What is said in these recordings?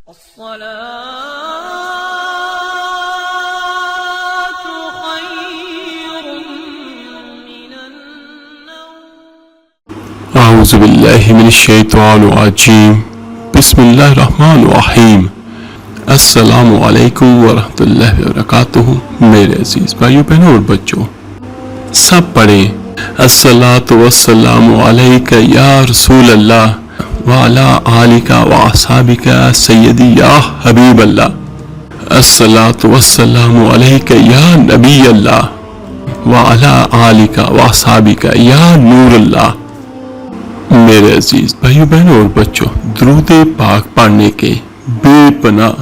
الصلاة خير من النوم. اعوذ باللہ من الشیطان الرجیم. بسم اللہ الرحمن الرحیم. السلام علیکم ورحمۃ اللہ وبرکاتہ. میرے عزیز بھائیو بہنوں اور بچوں، سب پڑھیں الصلاۃ والسلام علیک یا رسول اللہ وعلی آلک واصحابک سیدی یا حبیب اللہ. الصلاۃ والسلام علیک یا نبی اللہ وعلی آلک واصحابک یا نور اللہ. میرے عزیز بھائیو بہنوں اور بچوں، درود پاک پڑھنے کے بے پناہ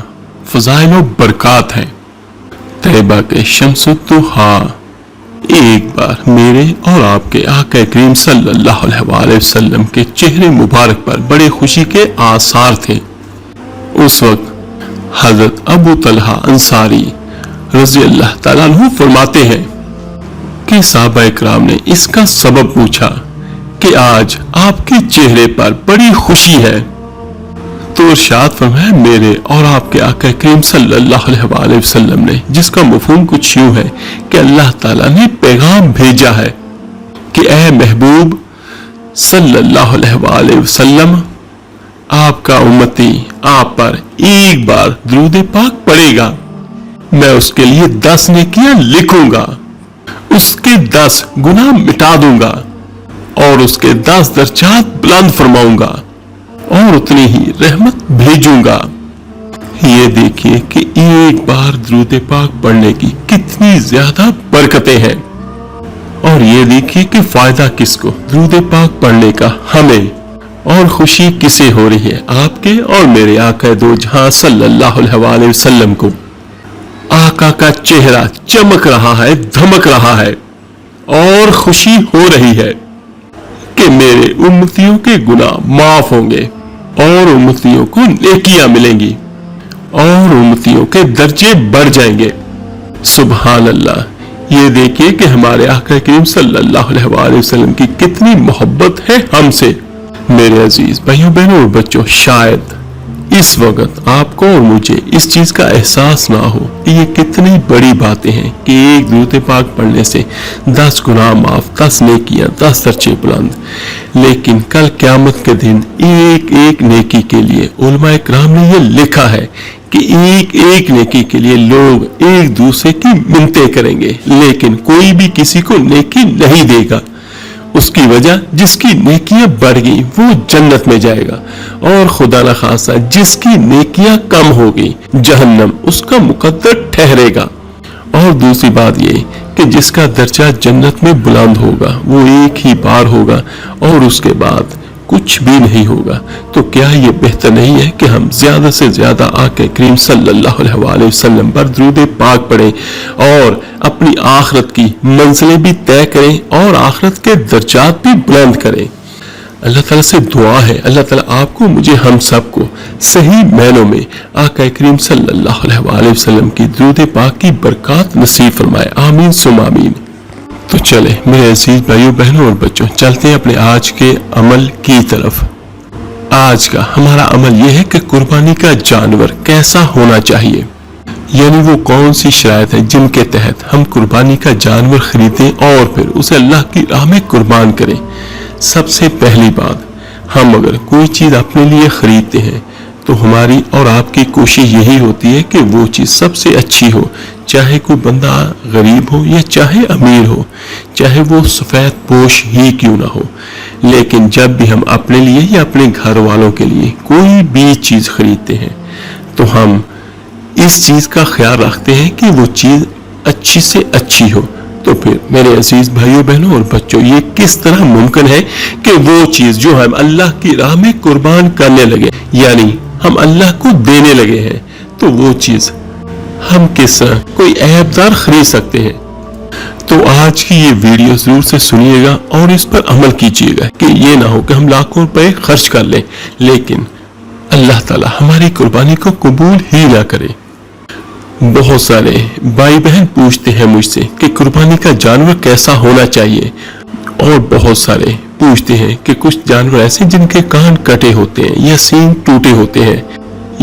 فضائل و برکات ہیں. طیبہ کے شمس الضحیٰ ایک بار میرے اور آپ کے آقا کریم صلی اللہ علیہ وسلم کے چہرے مبارک پر بڑے خوشی کے آثار تھے. اس وقت حضرت ابو طلحہ انصاری رضی اللہ تعالیٰ عنہ فرماتے ہیں کہ صحابہ اکرام نے اس کا سبب پوچھا کہ آج آپ کے چہرے پر بڑی خوشی ہے، تو ارشاد فرمایا میرے اور آپ کے آقا کریم صلی اللہ علیہ وسلم نے، جس کا مفہوم کچھ یوں ہے کہ اللہ تعالیٰ نے پیغام بھیجا ہے کہ اے محبوب صلی اللہ علیہ وسلم، آپ کا امتی آپ پر ایک بار درود پاک پڑھے گا، میں اس کے لیے 10 نیکیاں لکھوں گا، اس کے 10 گناہ مٹا دوں گا اور اس کے 10 درجات بلند فرماؤں گا اور اتنی ہی رحمت بھیجوں گا. یہ دیکھیے کہ ایک بار درود پاک پڑھنے کی کتنی زیادہ برکتیں ہیں، اور یہ دیکھیے کہ فائدہ کس کو درود پاک پڑھنے کا ہمیں، اور خوشی کسے ہو رہی ہے آپ کے اور میرے آقا دو جہاں صلی اللہ علیہ وسلم کو. آقا کا چہرہ چمک رہا ہے، دھمک رہا ہے، اور خوشی ہو رہی ہے کہ میرے امتیوں کے گناہ معاف ہوں گے اور امتیوں کو نیکیاں ملیں گی اور امتیوں کے درجے بڑھ جائیں گے. سبحان اللہ. یہ دیکھیے کہ ہمارے آقا کریم صلی اللہ علیہ وسلم کی کتنی محبت ہے ہم سے. میرے عزیز بھائیوں بہنوں اور بچوں، شاید اس وقت آپ کو اور مجھے اس چیز کا احساس نہ ہو کہ یہ کتنی بڑی باتیں ہیں کہ ایک درود پاک پڑھنے سے 10 گناہ معاف، 10 نیکیاں، 10 درجے بلند. لیکن کل قیامت کے دن ایک ایک نیکی کے لیے علماء کرام نے یہ لکھا ہے کہ ایک ایک نیکی کے لیے لوگ ایک دوسرے کی منتیں کریں گے، لیکن کوئی بھی کسی کو نیکی نہیں دے گا. اس کی وجہ جس کی نیکیاں بڑھ گئی وہ جنت میں جائے گا، اور خدا نخواستہ جس کی نیکیاں کم ہو گئی جہنم اس کا مقدر ٹھہرے گا. اور دوسری بات یہ کہ جس کا درجہ جنت میں بلند ہوگا وہ ایک ہی بار ہوگا اور اس کے بعد کچھ بھی نہیں ہوگا. تو کیا یہ بہتر نہیں ہے کہ ہم زیادہ سے زیادہ آقا کریم صلی اللہ علیہ وسلم پر درود پاک پڑھیں اور اپنی آخرت کی منزلیں بھی طے کریں اور آخرت کے درجات بھی بلند کریں. اللہ تعالیٰ سے دعا ہے اللہ تعالیٰ آپ کو، مجھے، ہم سب کو صحیح معنوں میں آقا کریم صلی اللہ علیہ وسلم کی درود پاک کی برکات نصیب فرمائے. آمین ثم آمین. تو چلے میرے عزیز بھائیوں بہنوں اور بچوں، چلتے ہیں اپنے آج کے عمل کی طرف. آج کا ہمارا عمل یہ ہے کہ قربانی کا جانور کیسا ہونا چاہیے، یعنی وہ کون سی شرائط ہے جن کے تحت ہم قربانی کا جانور خریدیں اور پھر اسے اللہ کی راہ میں قربان کریں. سب سے پہلی بات، ہم اگر کوئی چیز اپنے لیے خریدتے ہیں تو ہماری اور آپ کی کوشش یہی ہوتی ہے کہ وہ چیز سب سے اچھی ہو، چاہے کوئی بندہ غریب ہو یا چاہے امیر ہو، چاہے وہ سفید پوش ہی کیوں نہ ہو. لیکن جب بھی ہم اپنے لیے یا اپنے گھر والوں کے لیے کوئی بھی چیز خریدتے ہیں تو ہم اس چیز کا خیال رکھتے ہیں کہ وہ چیز اچھی سے اچھی ہو. تو پھر میرے عزیز بھائیوں بہنوں اور بچوں، یہ کس طرح ممکن ہے کہ وہ چیز جو ہم اللہ کی راہ میں قربان کرنے لگے، یعنی ہم اللہ کو دینے لگے ہیں، تو وہ چیز ہم کس طرح کوئی عیب دار خرید سکتے ہیں؟ تو آج کی یہ ویڈیو ضرور سے سنیے گا اور اس پر عمل کیجیے گا کہ یہ نہ ہو کہ ہم لاکھوں روپے خرچ کر لیں لیکن اللہ تعالیٰ ہماری قربانی کو قبول ہی نہ کرے. بہت سارے بھائی بہن پوچھتے ہیں مجھ سے کہ قربانی کا جانور کیسا ہونا چاہیے، اور بہت سارے پوچھتے ہیں کہ کچھ جانور ایسے جن کے کان کٹے ہوتے ہیں یا سینگ ٹوٹے ہوتے ہیں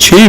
6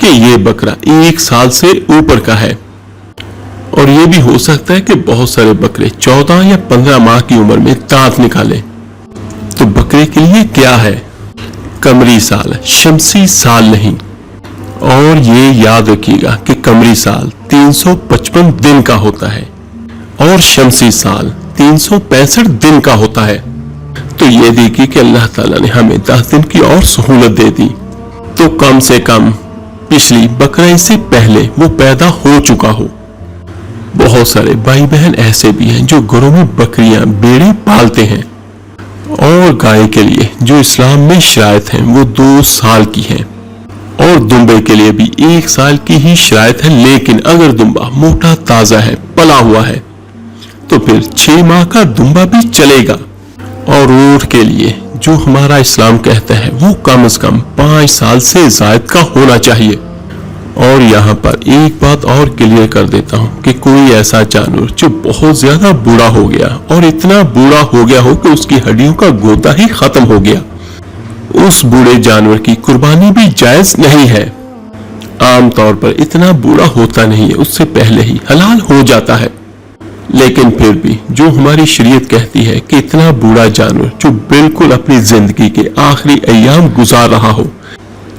کہ یہ بکرا 1 سال سے اوپر کا ہے، اور یہ بھی ہو سکتا ہے کہ بہت سارے بکرے 14 یا 15 ماہ کی عمر میں دانت نکالیں۔ تو بکرے کے لیے کیا ہے؟ قمری سال، شمسی سال نہیں۔ اور یہ یاد رکھیے گا کہ قمری سال 355 دن کا ہوتا ہے اور شمسی سال 365 دن کا ہوتا ہے۔ تو یہ دیکھیے کہ اللہ تعالیٰ نے ہمیں 10 دن کی اور سہولت دے دی، تو کم سے کم پچھلی بقرعید سے پہلے وہ پیدا ہو چکا ہو۔ بہت سارے بھائی بہن ایسے بھی ہیں جو گھروں میں بکریاں بیڑے پالتے ہیں، اور گائے کے لیے جو اسلام میں شرائط ہیں وہ 2 سال کی ہیں، اور دمبے کے لیے بھی 1 سال کی ہی شرائط ہے، لیکن اگر دمبا موٹا تازہ ہے، پلا ہوا ہے، تو پھر 6 ماہ کا دمبا بھی چلے گا۔ اور اونٹ کے لیے جو ہمارا اسلام کہتا ہے وہ کم از کم 5 سال سے زائد کا ہونا چاہیے۔ اور یہاں پر ایک بات اور کلیئر کر دیتا ہوں کہ کوئی ایسا جانور جو بہت زیادہ بوڑھا ہو گیا اور اتنا بوڑھا ہو گیا ہو کہ اس کی ہڈیوں کا گودا ہی ختم ہو گیا، اس بوڑھے جانور کی قربانی بھی جائز نہیں ہے۔ عام طور پر اتنا بوڑھا ہوتا نہیں ہے، اس سے پہلے ہی حلال ہو جاتا ہے، لیکن پھر بھی جو ہماری شریعت کہتی ہے کہ اتنا بوڑھا جانور جو بالکل اپنی زندگی کے آخری ایام گزار رہا ہو،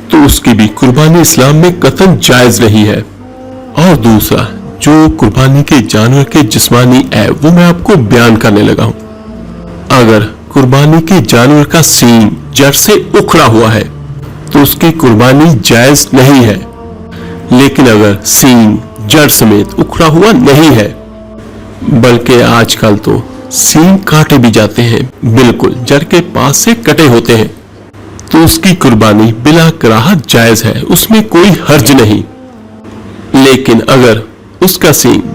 تو اس کی بھی قربانی اسلام میں قطعاً جائز نہیں ہے۔ اور دوسرا، جو قربانی کے جانور کے جسمانی عیب وہ میں آپ کو بیان کرنے لگا ہوں۔ اگر قربانی کے جانور کا سینگ جڑ سے اکھڑا ہوا ہے تو اس کی قربانی جائز نہیں ہے، لیکن اگر سینگ جڑ سمیت اکھڑا ہوا نہیں ہے، بلکہ آج کل تو سینگ کاٹے بھی جاتے ہیں، بالکل جڑ کے پاس سے کٹے ہوتے ہیں، تو اس کی قربانی بلا کراہت جائز ہے، اس میں کوئی حرج نہیں۔ لیکن اگر اس کا سینگ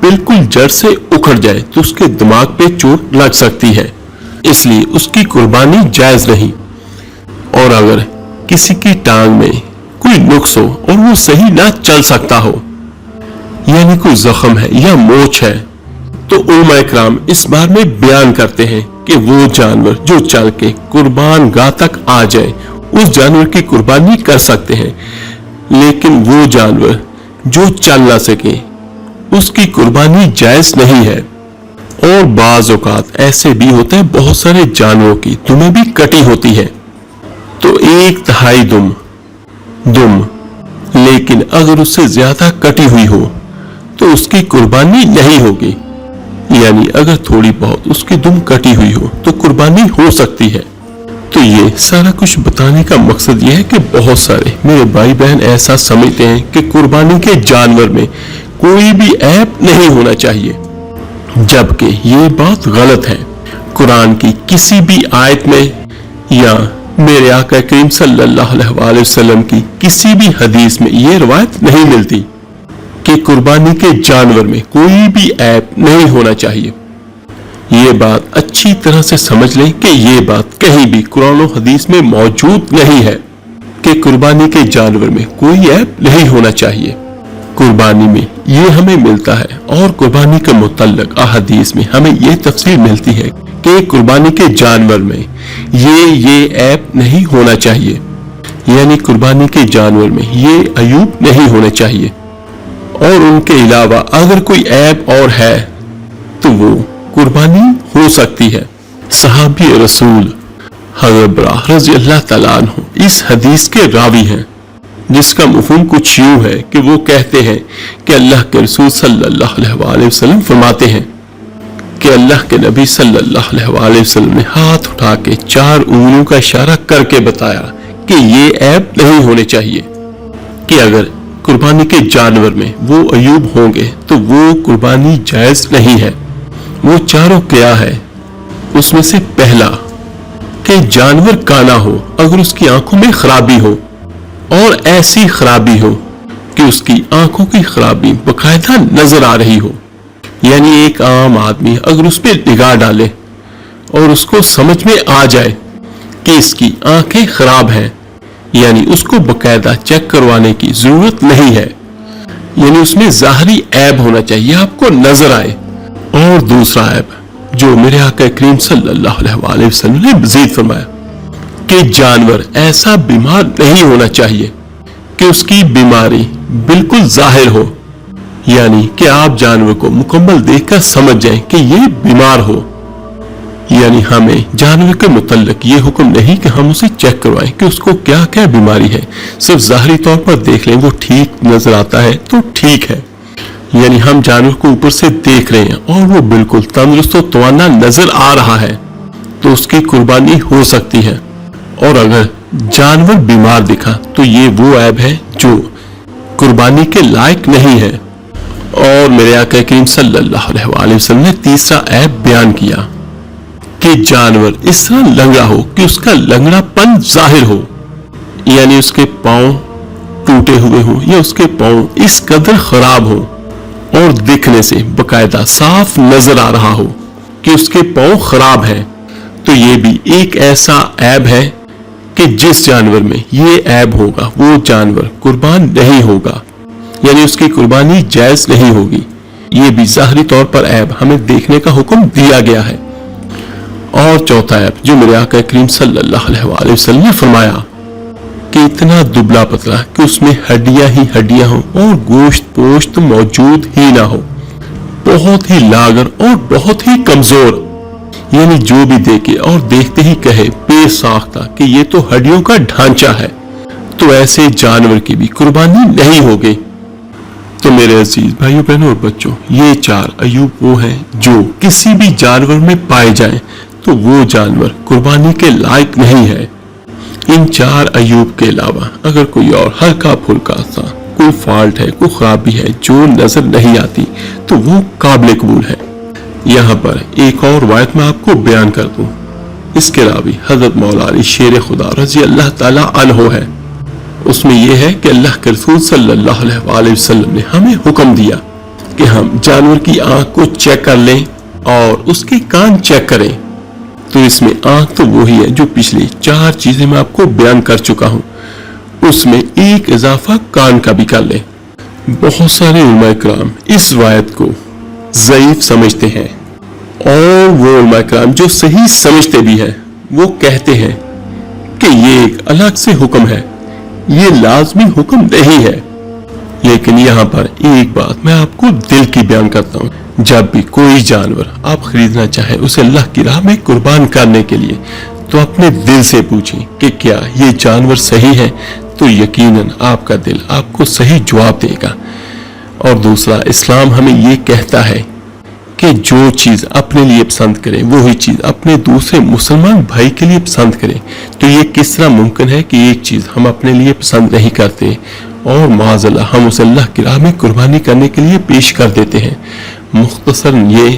بالکل جڑ سے اکھڑ جائے تو اس کے دماغ پہ چوٹ لگ سکتی ہے، اس لیے اس کی قربانی جائز نہیں۔ اور اگر کسی کی ٹانگ میں کوئی نقص ہو اور وہ صحیح نہ چل سکتا ہو، یعنی کوئی زخم ہے یا موچ ہے، تو علماء کرام اس بارے میں بیان کرتے ہیں کہ وہ جانور جو چل کے قربان گاہ تک آ جائے اس جانور کی قربانی کر سکتے ہیں، لیکن وہ جانور جو چل نہ سکے اس کی قربانی جائز نہیں ہے۔ اور بعض اوقات ایسے بھی ہوتے ہیں بہت سارے جانوروں کی دمیں بھی کٹی ہوتی ہے، تو 1/3 دم، لیکن اگر اس سے زیادہ کٹی ہوئی ہو تو اس کی قربانی نہیں ہوگی، یعنی اگر تھوڑی بہت اس کی دم کٹی ہوئی ہو تو قربانی ہو سکتی ہے۔ تو یہ سارا کچھ بتانے کا مقصد یہ ہے کہ بہت سارے میرے بھائی بہن ایسا سمجھتے ہیں کہ قربانی کے جانور میں کوئی بھی عیب نہیں ہونا چاہیے، جبکہ یہ بات غلط ہے۔ قرآن کی کسی بھی آیت میں یا میرے آقا کریم صلی اللہ علیہ وسلم کی کسی بھی حدیث میں یہ روایت نہیں ملتی کہ قربانی کے جانور میں کوئی بھی عیب نہیں ہونا چاہیے۔ یہ بات اچھی طرح سے سمجھ لیں کہ یہ بات کہیں بھی قرآن و حدیث میں موجود نہیں ہے کہ قربانی کے جانور میں کوئی عیب نہیں ہونا چاہیے۔ قربانی میں یہ ہمیں ملتا ہے، اور قربانی کے متعلق احادیث میں ہمیں یہ تفصیل ملتی ہے کہ قربانی کے جانور میں یہ عیب نہیں ہونا چاہیے، یعنی قربانی کے جانور میں یہ عیوب نہیں ہونے چاہیے، اور ان کے علاوہ اگر کوئی عیب اور ہے تو وہ قربانی ہو سکتی ہے۔ صحابی رسول حضرت براہ رضی اللہ تعالیٰ عنہ اس حدیث کے راوی ہیں، جس کا مفہوم کچھ یوں ہے کہ وہ کہتے ہیں کہ اللہ کے رسول صلی اللہ علیہ وسلم فرماتے ہیں کہ اللہ کے نبی صلی اللہ علیہ وسلم نے ہاتھ اٹھا کے 4 انگلیوں کا اشارہ کر کے بتایا کہ یہ عیب نہیں ہونے چاہیے، کہ اگر قربانی کے جانور میں وہ عیوب ہوں گے تو وہ قربانی جائز نہیں ہے۔ وہ چاروں کیا ہے؟ اس میں سے پہلا کہ جانور کانا ہو، اگر اس کی آنکھوں میں خرابی ہو، اور ایسی خرابی ہو کہ اس کی آنکھوں کی خرابی باقاعدہ نظر آ رہی ہو، یعنی ایک عام آدمی اگر اس پہ نگاہ ڈالے اور اس کو سمجھ میں آ جائے کہ اس کی آنکھیں خراب ہیں، یعنی اس کو باقاعدہ چیک کروانے کی ضرورت نہیں ہے، یعنی اس میں ظاہری عیب ہونا چاہیے، آپ کو نظر آئے۔ اور دوسرا عیب جو میرے آقا کریم صلی اللہ علیہ وسلم نے مزید فرمایا کہ جانور ایسا بیمار نہیں ہونا چاہیے کہ اس کی بیماری بالکل ظاہر ہو، یعنی کہ آپ جانور کو مکمل دیکھ کر سمجھ جائیں کہ یہ بیمار ہو. یعنی ہمیں جانور کے متعلق یہ حکم نہیں کہ ہم اسے چیک کروائیں کہ اس کو کیا کیا بیماری ہے. صرف ظاہری طور پر دیکھ لیں وہ ٹھیک نظر آتا ہے تو ٹھیک ہے. یعنی ہم جانور کو اوپر سے دیکھ رہے ہیں اور وہ بالکل تندرست و توانا نظر آ رہا ہے تو اس کی قربانی ہو سکتی ہے. اور اگر جانور بیمار دکھا تو یہ وہ عیب ہے جو قربانی کے لائق نہیں ہے. اور میرے آقا کریم صلی اللہ علیہ وسلم نے تیسرا عیب بیان کیا کہ جانور اس طرح لنگڑا ہو کہ اس کا لنگڑا پن ظاہر ہو، یعنی اس کے پاؤں ٹوٹے ہوئے ہوں یا اس کے پاؤں اس قدر خراب ہو اور دکھنے سے باقاعدہ صاف نظر آ رہا ہو کہ اس کے پاؤں خراب ہیں. تو یہ بھی ایک ایسا عیب ہے کہ جس جانور میں یہ عیب ہوگا وہ جانور قربان نہیں ہوگا، یعنی اس کی قربانی جائز نہیں ہوگی. یہ بھی ظاہری طور پر عیب ہمیں دیکھنے کا حکم دیا گیا ہے. اور چوتھا عیب جو میرے آقا کریم صلی اللہ علیہ وسلم نے فرمایا کہ اتنا دبلا پتلا کہ اس میں ہڈیاں ہی ہڈیاں ہوں اور گوشت پوشت موجود ہی نہ ہو، بہت ہی لاغر اور بہت ہی کمزور، یعنی جو بھی دیکھے اور دیکھتے ہی کہے بے ساختہ کہ یہ تو ہڈیوں کا ڈھانچہ ہے، تو ایسے جانور کی بھی قربانی نہیں ہوگی. تو میرے عزیز بھائیوں بہنوں اور بچوں، یہ 4 عیوب وہ ہیں جو کسی بھی جانور میں پائے جائیں تو وہ جانور قربانی کے لائق نہیں ہے. ان 4 عیوب کے علاوہ اگر کوئی اور ہلکا پھلکا سا کوئی فالٹ ہے، کوئی خرابی ہے جو نظر نہیں آتی تو وہ قابل قبول ہے. یہاں پر ایک اور روایت میں آپ کو بیان کر دوں. اس کے راوی حضرت مولا علی شیر خدا رضی اللہ تعالی عنہ ہے. اس میں یہ ہے کہ اللہ کے رسول صلی اللہ علیہ وسلم نے ہمیں حکم دیا کہ ہم جانور کی آنکھ کو چیک کر لیں اور اس کے کان چیک کریں. تو اس میں آنکھ تو وہی ہے جو پچھلی 4 چیزیں میں آپ کو بیان کر چکا ہوں، اس میں ایک اضافہ کان کا بھی کر لیں. بہت سارے علماء کرام اس روایت کو ضعیف سمجھتے ہیں، اور وہ علماء کرام جو صحیح سمجھتے بھی ہیں وہ کہتے ہیں کہ یہ ایک الگ سے حکم ہے، یہ لازمی حکم نہیں ہے. لیکن یہاں پر ایک بات میں آپ کو دل کی بیان کرتا ہوں، جب بھی کوئی جانور آپ خریدنا چاہیں اسے اللہ کی راہ میں قربان کرنے کے لیے تو اپنے دل سے پوچھیں کہ کیا یہ جانور صحیح ہے، تو یقیناً آپ کا دل آپ کو صحیح جواب دے گا. اور دوسرا، اسلام ہمیں یہ کہتا ہے کہ جو چیز اپنے لیے پسند کریں وہی چیز اپنے دوسرے مسلمان بھائی کے لیے پسند کریں. تو یہ کس طرح ممکن ہے کہ ایک چیز ہم اپنے لیے پسند نہیں کرتے اور معاذ اللہ ہم اسے اللہ کی راہ میں قربانی کرنے کے لیے پیش کر دیتے ہیں؟ مختصر یہ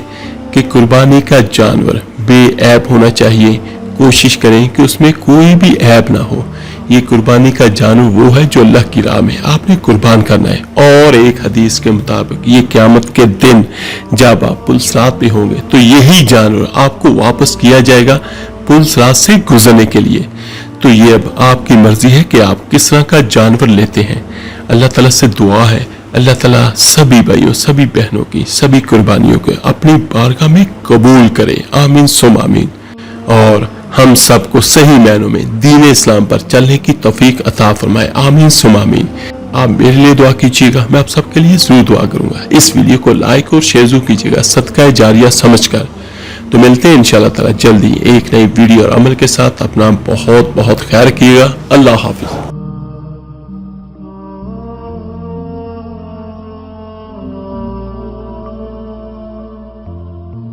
کہ قربانی کا جانور بے عیب ہونا چاہیے. کوشش کریں کہ اس میں کوئی بھی عیب نہ ہو. یہ قربانی کا جانور وہ ہے جو اللہ کی راہ میں آپ نے قربان کرنا ہے. اور ایک حدیث کے مطابق یہ قیامت کے دن جب آپ پل صراط پہ ہوں گے تو یہی جانور آپ کو واپس کیا جائے گا پل صراط سے گزرنے کے لیے. تو یہ اب آپ کی مرضی ہے کہ آپ کس طرح کا جانور لیتے ہیں. اللہ تعالیٰ سے دعا ہے اللہ تعالیٰ سبھی بھائیوں سبھی بہنوں کی سبھی قربانیوں کو اپنی بارگاہ میں قبول کرے. آمین ثم آمین. اور ہم سب کو صحیح معنوں میں دین اسلام پر چلنے کی توفیق عطا فرمائے. آمین ثم آمین. آپ میرے لیے دعا کیجیے گا، میں آپ سب کے لیے ضرور دعا کروں گا. اس ویڈیو کو لائک اور شیئر ضرور کیجیے گا صدقہ جاریہ سمجھ کر. تو ملتے ہیں انشاءاللہ تعالی جلدی ایک نئی ویڈیو اور عمل کے ساتھ. اپنا بہت بہت خیال رکھیے گا. اللہ حافظ.